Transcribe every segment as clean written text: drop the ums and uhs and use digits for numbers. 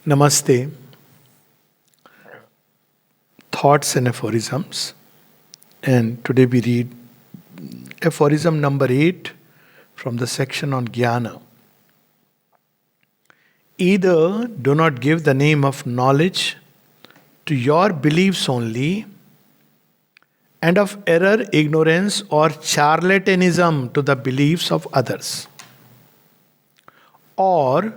Namaste. Thoughts and aphorisms. And today we read aphorism number 8 from the section on Jnana. Either do not give the name of knowledge to your beliefs only, and of error, ignorance, or charlatanism to the beliefs of others. Or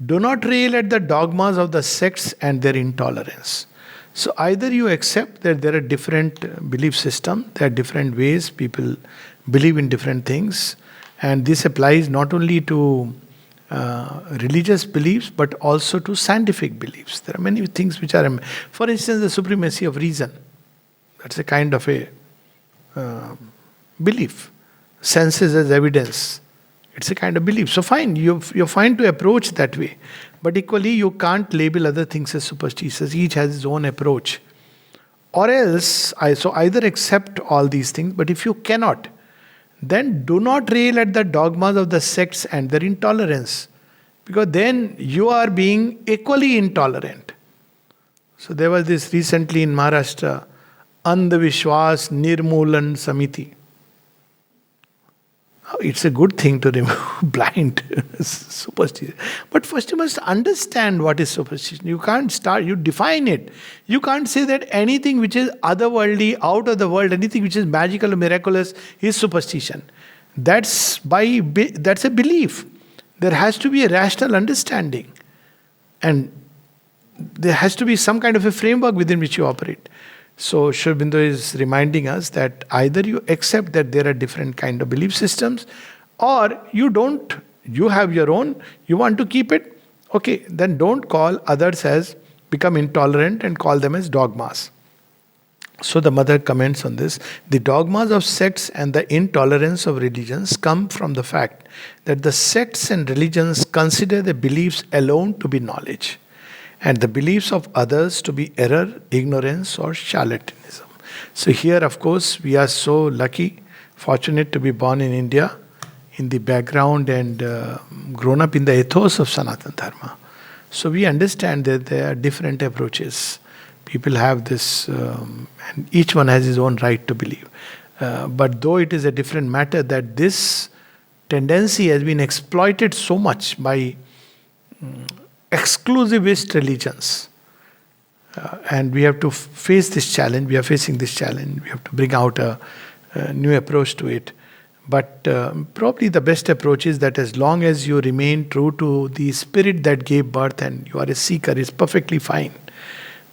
do not rail at the dogmas of the sects and their intolerance. So either you accept that there are different belief systems, there are different ways people believe in different things, and this applies not only to religious beliefs but also to scientific beliefs. There are many things which are, for instance, the supremacy of reason. That's a kind of a belief. Senses as evidence. It's a kind of belief. So fine, you're fine to approach that way. But equally, you can't label other things as superstitious. Each has its own approach. Or else, so either accept all these things, but if you cannot, then do not rail at the dogmas of the sects and their intolerance. Because then you are being equally intolerant. So there was this recently in Maharashtra, Andhavishwas Nirmulan Samiti. It's a good thing to remove blind superstition. But first you must understand what is superstition. You can't start, you define it. You can't say that anything which is otherworldly, out of the world, anything which is magical or miraculous is superstition. That's a belief. There has to be a rational understanding. And there has to be some kind of a framework within which you operate. So Sri Aurobindo is reminding us that either you accept that there are different kind of belief systems, or you don't, you have your own, you want to keep it, okay, then don't call others as, become intolerant and call them as dogmas. So the mother comments on this, the dogmas of sects and the intolerance of religions come from the fact that the sects and religions consider the beliefs alone to be knowledge, and the beliefs of others to be error, ignorance, or charlatanism. So here, of course, we are so lucky, fortunate to be born in India, in the background and grown up in the ethos of Sanatana Dharma. So we understand that there are different approaches. People have this, and each one has his own right to believe. But though it is a different matter that this tendency has been exploited so much by exclusivist religions, and we have to face this challenge. We are facing this challenge. We have to bring out a new approach to it. But probably the best approach is that as long as you remain true to the spirit that gave birth and you are a seeker, is perfectly fine.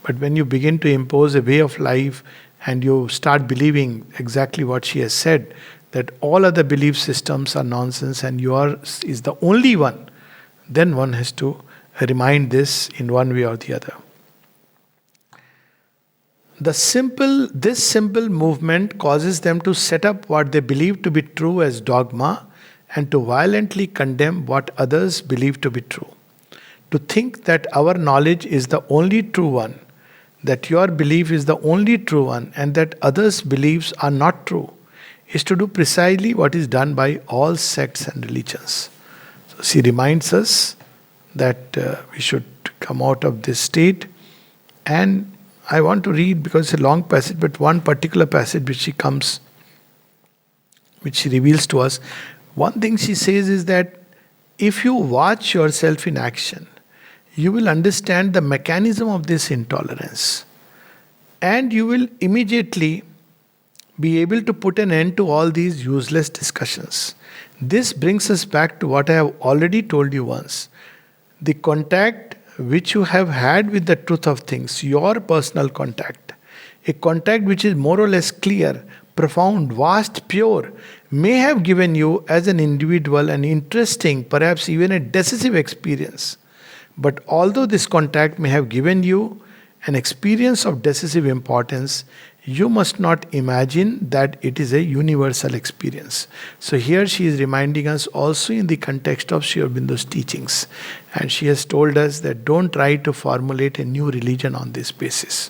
But when you begin to impose a way of life and you start believing exactly what she has said, that all other belief systems are nonsense and yours is the only one, then one has to remind this in one way or the other. This simple movement causes them to set up what they believe to be true as dogma and to violently condemn what others believe to be true. To think that our knowledge is the only true one, that your belief is the only true one, and that others' beliefs are not true, is to do precisely what is done by all sects and religions. So she reminds us that we should come out of this state. And I want to read, because it's a long passage, but one particular passage which she reveals to us. One thing she says is that if you watch yourself in action, you will understand the mechanism of this intolerance. And you will immediately be able to put an end to all these useless discussions. This brings us back to what I have already told you once. The contact which you have had with the truth of things, your personal contact, a contact which is more or less clear, profound, vast, pure, may have given you as an individual an interesting, perhaps even a decisive experience. But although this contact may have given you an experience of decisive importance, you must not imagine that it is a universal experience. So here she is reminding us also in the context of Sri Aurobindo's teachings. And she has told us that don't try to formulate a new religion on this basis.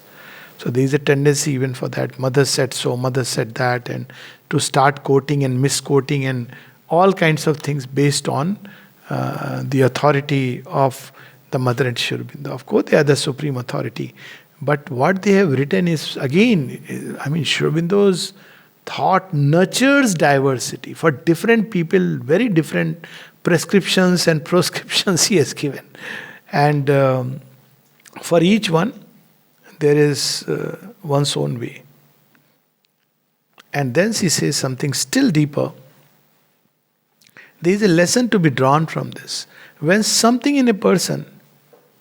So there is a tendency even for that. Mother said so, mother said that, and to start quoting and misquoting and all kinds of things based on the authority of the mother and Sri Aurobindo. Of course, they are the supreme authority. But what they have written is, again, Sri Aurobindo's thought nurtures diversity. For different people, very different prescriptions and proscriptions he has given. And for each one, there is one's own way. And then she says something still deeper. There is a lesson to be drawn from this. When something in a person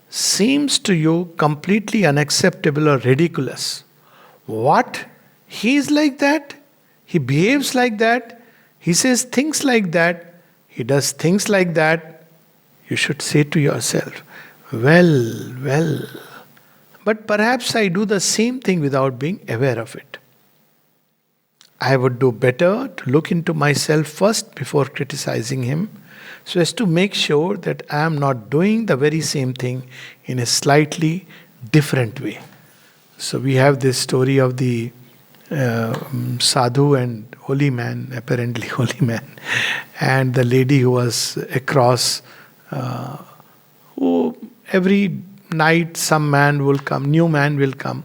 seems to you completely unacceptable or ridiculous, what? He is like that? He behaves like that? He says things like that? He does things like that? You should say to yourself, well, but perhaps I do the same thing without being aware of it. I would do better to look into myself first before criticizing him, so as to make sure that I am not doing the very same thing in a slightly different way. So we have this story of the sadhu and holy man, apparently holy man, and the lady who was across, who every night some man will come, new man will come,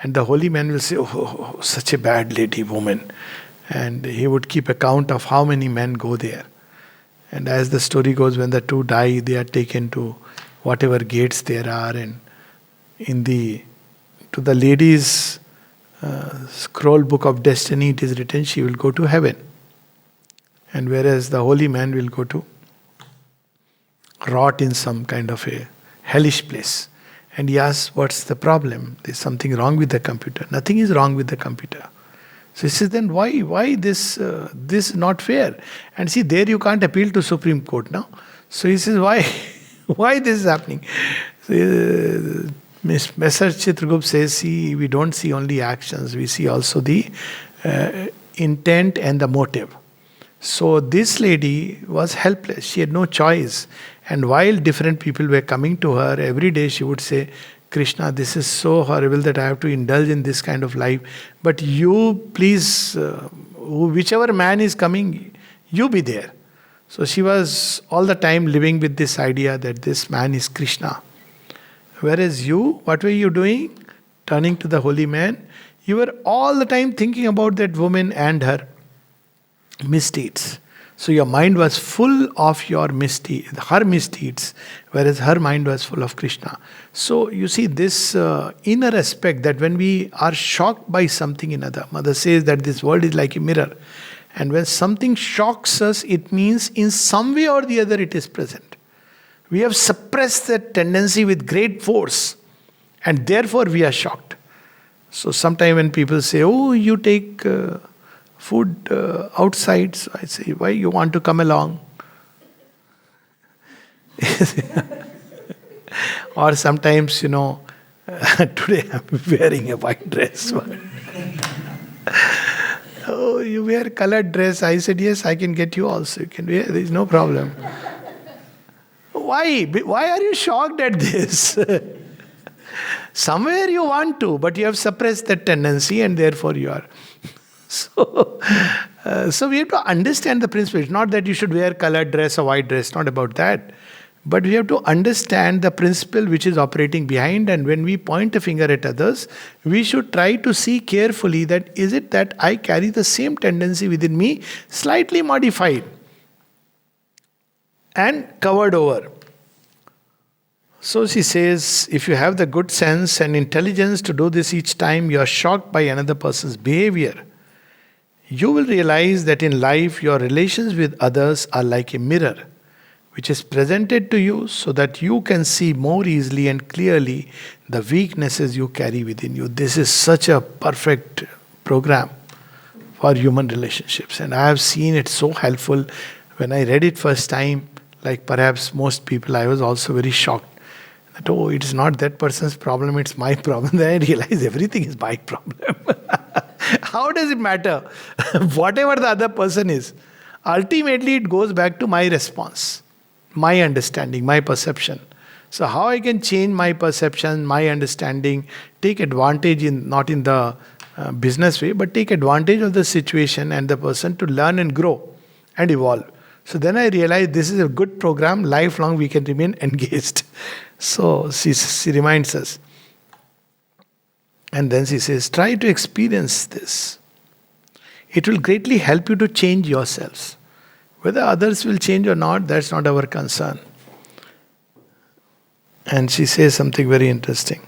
and the holy man will say, oh, such a bad lady, woman. And he would keep account of how many men go there. And as the story goes, when the two die, they are taken to whatever gates there are, and to the lady's scroll book of destiny, it is written she will go to heaven. And whereas the holy man will go to rot in some kind of a hellish place. And he asks, what's the problem? There's something wrong with the computer. Nothing is wrong with the computer. So he says, then why this is not fair? And see, there you can't appeal to Supreme Court now. So he says, why this is happening? So, Messar Chitragupta says, see, we don't see only actions, we see also the intent and the motive. So this lady was helpless. She had no choice. And while different people were coming to her, every day she would say, Krishna, this is so horrible that I have to indulge in this kind of life. But you, please, whichever man is coming, you be there. So she was all the time living with this idea that this man is Krishna. Whereas you, what were you doing? Turning to the holy man, you were all the time thinking about that woman and her misdeeds. So your mind was full of her misdeeds, whereas her mind was full of Krishna. So you see this inner aspect, that when we are shocked by something in other, Mother says that this world is like a mirror. And when something shocks us, it means in some way or the other it is present. We have suppressed that tendency with great force, and therefore we are shocked. So sometimes when people say, oh, you take food outside, so I say, why you want to come along? Or sometimes, today I'm wearing a white dress. Oh, you wear colored dress. I said, yes, I can get you also. You can wear, there is no problem. Why? Why are you shocked at this? Somewhere you want to, but you have suppressed that tendency, and therefore you are. So we have to understand the principle. It's not that you should wear colored dress or white dress, not about that. But we have to understand the principle which is operating behind, and when we point a finger at others, we should try to see carefully that is it that I carry the same tendency within me, slightly modified and covered over. So she says, if you have the good sense and intelligence to do this each time you are shocked by another person's behavior, you will realize that in life your relations with others are like a mirror which is presented to you so that you can see more easily and clearly the weaknesses you carry within you. This is such a perfect program for human relationships, and I have seen it so helpful. When I read it first time, like perhaps most people, I was also very shocked that, oh, it is not that person's problem, it's my problem. Then I realized everything is my problem. How does it matter? Whatever the other person is, ultimately it goes back to my response, my understanding, my perception. So how I can change my perception, my understanding, take advantage not in the business way, but take advantage of the situation and the person to learn and grow and evolve. So then I realized this is a good program, lifelong we can remain engaged. So she reminds us. And then she says, try to experience this. It will greatly help you to change yourselves. Whether others will change or not, that's not our concern. And she says something very interesting.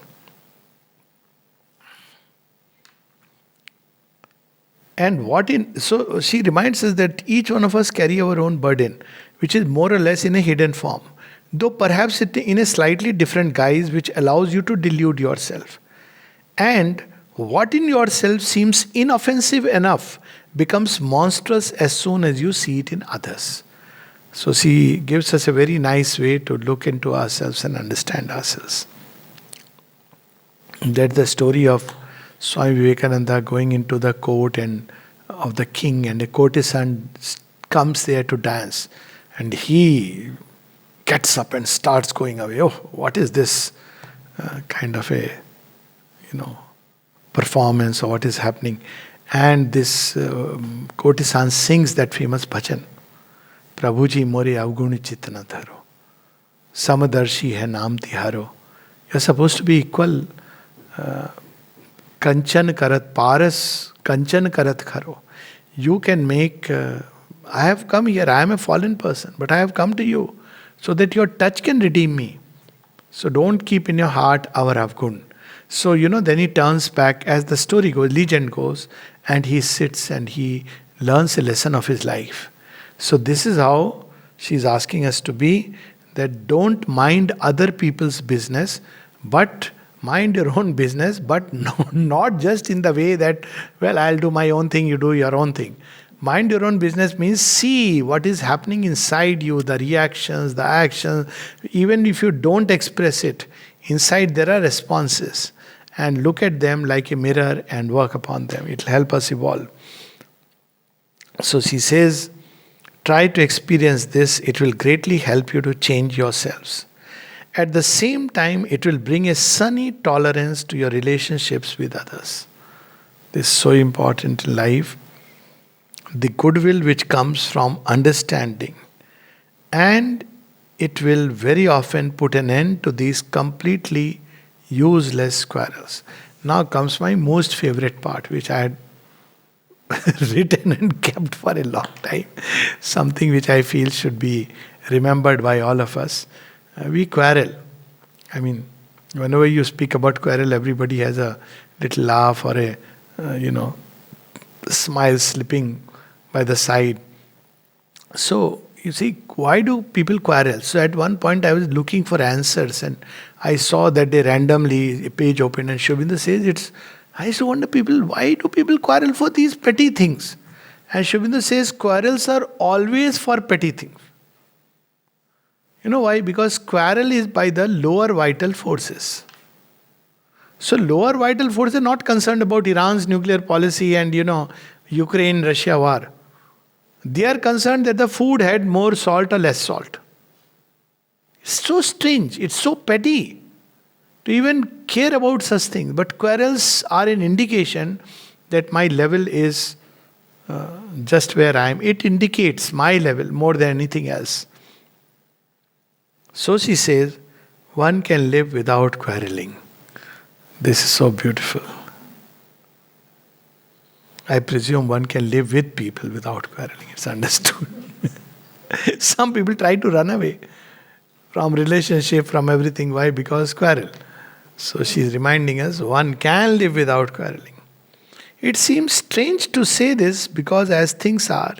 So she reminds us that each one of us carry our own burden, which is more or less in a hidden form, though perhaps in a slightly different guise, which allows you to delude yourself. And what in yourself seems inoffensive enough becomes monstrous as soon as you see it in others. So she gives us a very nice way to look into ourselves and understand ourselves. That's the story of Swami Vivekananda going into the court and of the king, and a courtesan comes there to dance, and he gets up and starts going away. Oh, what is this kind of a performance, or what is happening? And this courtesan sings that famous bhajan, Prabhuji more avguni chitna dharo, samadarshi hai naam tiharo. You're supposed to be equal. Kanchan karat paras, kanchan karat kharo. You can make. I have come here. I am a fallen person, but I have come to you so that your touch can redeem me. So don't keep in your heart our avgun. So then he turns back, as the story goes, legend goes, and he sits and he learns a lesson of his life. So this is how she's asking us to be, that don't mind other people's business, but mind your own business, but not just in the way that, well, I'll do my own thing, you do your own thing. Mind your own business means see what is happening inside you, the reactions, the actions. Even if you don't express it, inside there are responses. And look at them like a mirror and work upon them. It will help us evolve. So she says, try to experience this. It will greatly help you to change yourselves. At the same time, it will bring a sunny tolerance to your relationships with others. This is so important in life. The goodwill which comes from understanding. And it will very often put an end to these completely useless quarrels. Now comes my most favorite part, which I had written and kept for a long time. Something which I feel should be remembered by all of us. We quarrel. I mean, whenever you speak about quarrel, everybody has a little laugh or a, smile slipping by the side. So, you see, why do people quarrel? So at one point I was looking for answers, and I saw that they randomly, a page opened and Sri Aurobindo says I used to wonder why do people quarrel for these petty things? And Sri Aurobindo says quarrels are always for petty things. You know why? Because quarrel is by the lower vital forces. So lower vital forces are not concerned about Iran's nuclear policy and Ukraine-Russia war. They are concerned that the food had more salt or less salt. It's so strange, it's so petty to even care about such things. But quarrels are an indication that my level is just where I am. It indicates my level more than anything else. So she says, one can live without quarreling. This is so beautiful. I presume one can live with people without quarreling. It's understood. Some people try to run away from relationship, from everything. Why? Because quarrel. So she's reminding us, one can live without quarreling. It seems strange to say this because as things are,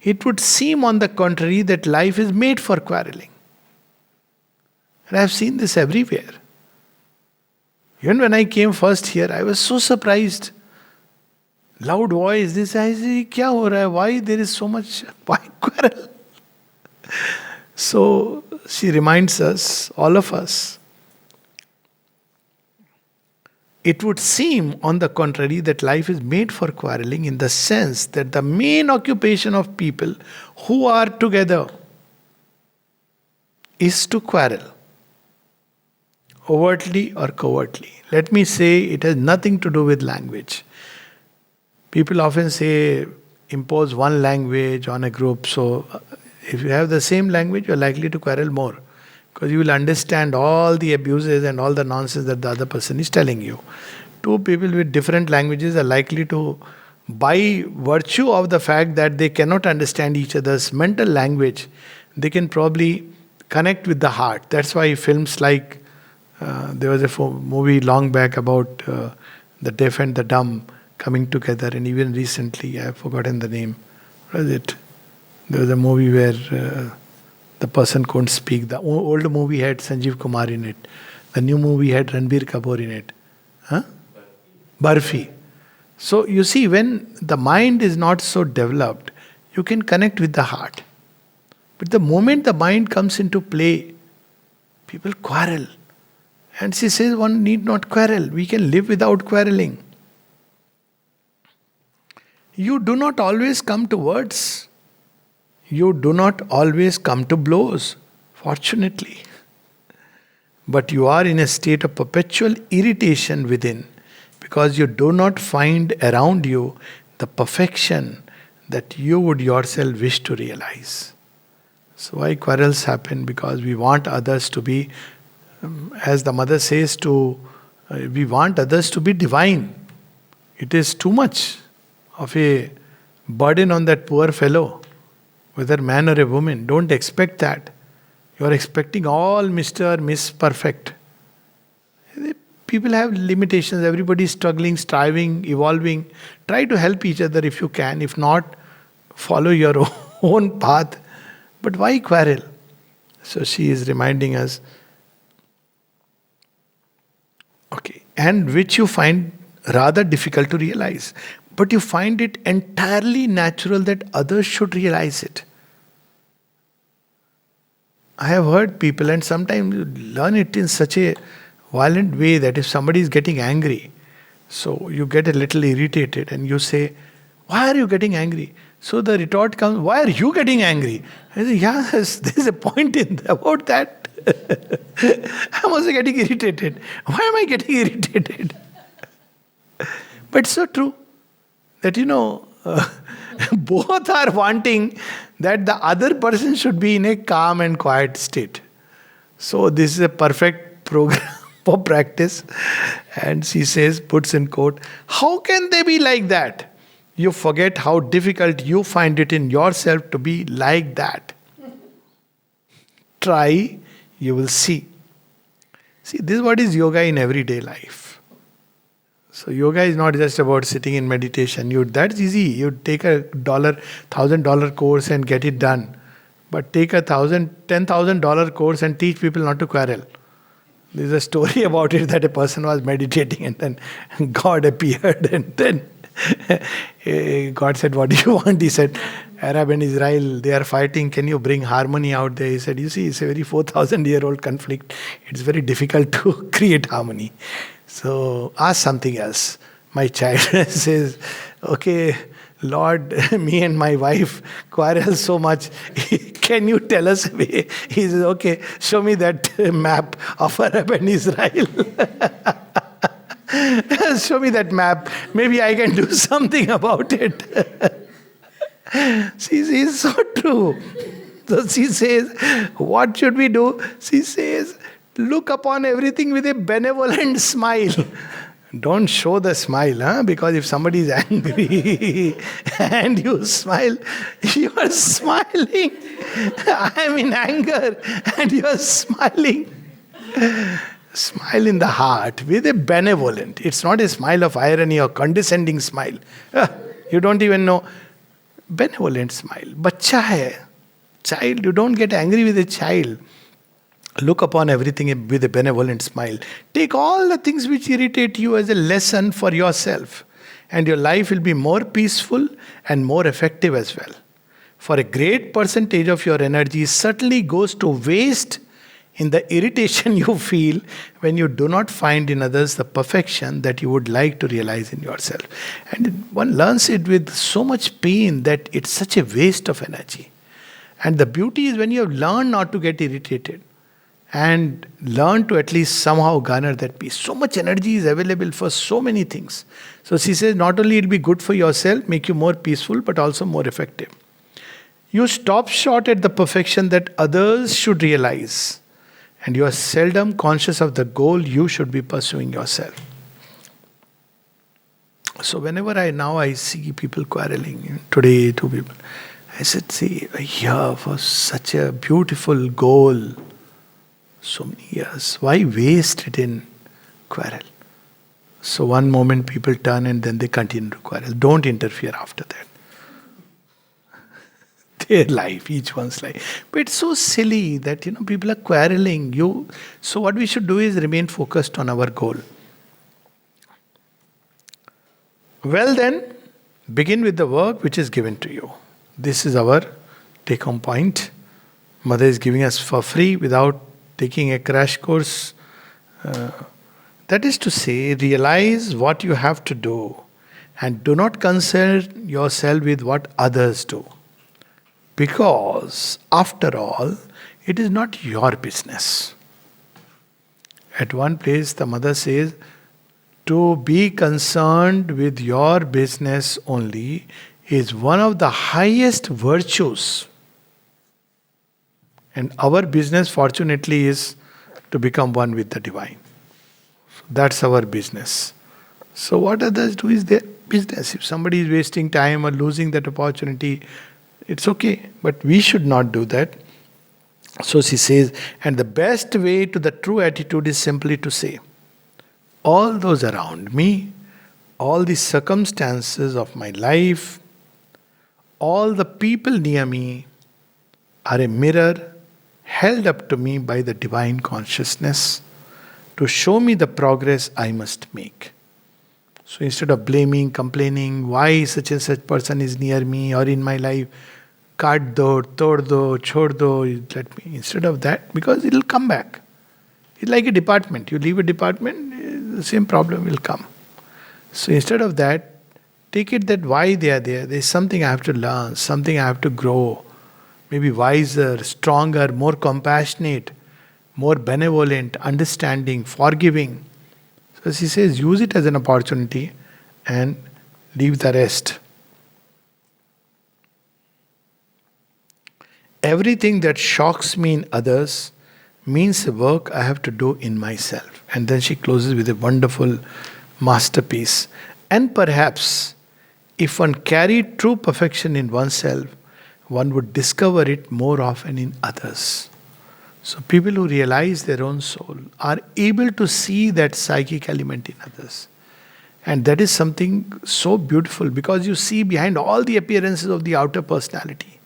it would seem on the contrary that life is made for quarreling. And I've seen this everywhere. Even when I came first here, I was so surprised. Loud voice, this, I say, kya ho raha hai? Why there is so much, why quarrel? So she reminds us, all of us, it would seem on the contrary that life is made for quarreling in the sense that the main occupation of people who are together is to quarrel. Overtly or covertly. Let me say it has nothing to do with language. People often say impose one language on a group, so If you have the same language, you're likely to quarrel more. Because you will understand all the abuses and all the nonsense that the other person is telling you. Two people with different languages are likely to, by virtue of the fact that they cannot understand each other's mental language, they can probably connect with the heart. That's why films like, there was a movie long back about the deaf and the dumb coming together, and even recently, I've forgotten the name. What is it? There was a movie where the person couldn't speak. The old movie had Sanjeev Kumar in it. The new movie had Ranbir Kapoor in it. Huh? Barfi. So you see, when the mind is not so developed, you can connect with the heart. But the moment the mind comes into play, people quarrel. And she says one need not quarrel. We can live without quarreling. You do not always come to words. You do not always come to blows, fortunately. But you are in a state of perpetual irritation within, because you do not find around you the perfection that you would yourself wish to realize. So why quarrels happen? Because we want others to be, as the mother says, we want others to be divine. It is too much of a burden on that poor fellow, whether man or a woman. Don't expect that. You are expecting all Mr. Miss Perfect. People have limitations. Everybody is struggling, striving, evolving. Try to help each other if you can. If not, follow your own path. But why quarrel? So she is reminding us, okay, and which you find rather difficult to realize. But you find it entirely natural that others should realize it. I have heard people, and sometimes you learn it in such a violent way that if somebody is getting angry, so you get a little irritated and you say, why are you getting angry? So the retort comes, why are you getting angry? I say, yeah, there's a point about that. I'm also getting irritated. Why am I getting irritated? But it's so true that, both are wanting that the other person should be in a calm and quiet state. So this is a perfect program for practice. And she says, puts in quote, how can they be like that? You forget how difficult you find it in yourself to be like that. Try, you will see. See, this is what is yoga in everyday life. So yoga is not just about sitting in meditation. That's easy. You take a $1,000 course and get it done. But take a $10,000 course and teach people not to quarrel. There's a story about it that a person was meditating and then God appeared and then God said, what do you want? He said, Arab and Israel, they are fighting. Can you bring harmony out there? He said, you see, it's a very 4,000-year-old conflict. It's very difficult to create harmony. So ask something else. My child says, okay, Lord, me and my wife quarrel so much. Can you tell us a way? He says, okay, show me that map of Arab and Israel. Show me that map. Maybe I can do something about it. See, it's so true. So she says, what should we do? She says, look upon everything with a benevolent smile. Don't show the smile, because if somebody is angry and you smile, you are smiling. I am in anger and you are smiling. Smile in the heart with a benevolent. It's not a smile of irony or condescending smile. You don't even know. Benevolent smile. Bachcha hai. Child, you don't get angry with a child. Look upon everything with a benevolent smile. Take all the things which irritate you as a lesson for yourself, and your life will be more peaceful and more effective as well. For a great percentage of your energy certainly goes to waste in the irritation you feel when you do not find in others the perfection that you would like to realize in yourself. And one learns it with so much pain that it's such a waste of energy. And the beauty is when you have learned not to get irritated and learn to at least somehow garner that peace. So much energy is available for so many things. So she says, not only it will be good for yourself, make you more peaceful, but also more effective. You stop short at the perfection that others should realize, and you are seldom conscious of the goal you should be pursuing yourself. So whenever I see people quarreling, today two people, I said, see, here was such a beautiful goal, so many years. Why waste it in quarrel? So one moment people turn and then they continue to quarrel. Don't interfere after that. Their life, each one's life. But it's so silly that people are quarreling. So what we should do is remain focused on our goal. Well then, begin with the work which is given to you. This is our take-home point. Mother is giving us for free without taking a crash course. That is to say, realize what you have to do and do not concern yourself with what others do. Because, after all, it is not your business. At one place, the mother says, to be concerned with your business only is one of the highest virtues. And our business, fortunately, is to become one with the divine. That's our business. So what others do is their business. If somebody is wasting time or losing that opportunity, it's okay. But we should not do that. So she says, and the best way to the true attitude is simply to say, all those around me, all the circumstances of my life, all the people near me are a mirror held up to me by the divine consciousness to show me the progress I must make. So instead of blaming, complaining, why such and such person is near me or in my life, kaat do, tod do, chhod do, let me. Instead of that, because it will come back. It's like a department. You leave a department, the same problem will come. So instead of that, take it that why they are there. There is something I have to learn, something I have to grow. Maybe wiser, stronger, more compassionate, more benevolent, understanding, forgiving. So she says, use it as an opportunity and leave the rest. Everything that shocks me in others means the work I have to do in myself. And then she closes with a wonderful masterpiece. And perhaps, if one carried true perfection in oneself, one would discover it more often in others. So people who realize their own soul are able to see that psychic element in others. And that is something so beautiful because you see behind all the appearances of the outer personality,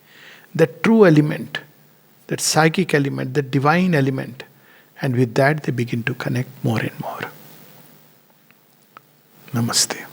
that true element, that psychic element, that divine element. And with that they begin to connect more and more. Namaste.